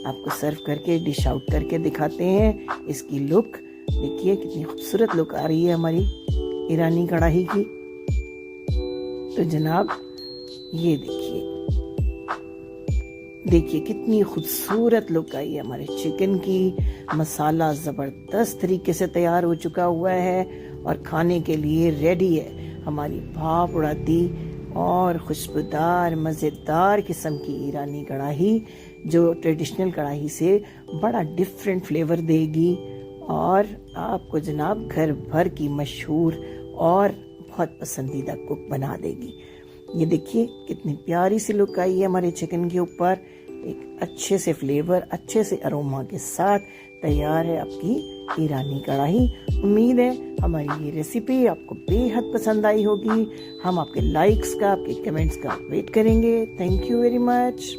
आपको सर्व करके dish out करके दिखाते हैं। इसकी लुक देखिए, कितनी खूबसूरत लुक आ रही है हमारी ईरानी कढ़ाई की। तो जनाब ये देखिए कितनी खूबसूरत लुक आई है हमारे चिकन की। मसाला ज़बरदस्त तरीके से तैयार हो चुका हुआ है और खाने के लिए रेडी है हमारी भाप उड़ाती और खुशबूदार मज़ेदार किस्म की ईरानी कढ़ाई, जो ट्रेडिशनल कढ़ाई से बड़ा डिफरेंट फ्लेवर देगी और आपको जनाब घर भर की मशहूर और बहुत पसंदीदा कुक बना देगी। ये देखिए कितनी प्यारी सी लुक आई है हमारे चिकन के ऊपर। एक अच्छे से फ्लेवर, अच्छे से अरोमा के साथ तैयार है आपकी ईरानी कढ़ाई। उम्मीद है हमारी ये रेसिपी आपको बेहद पसंद आई होगी। हम आपके लाइक्स का, आपके कमेंट्स का वेट करेंगे। Thank you very much.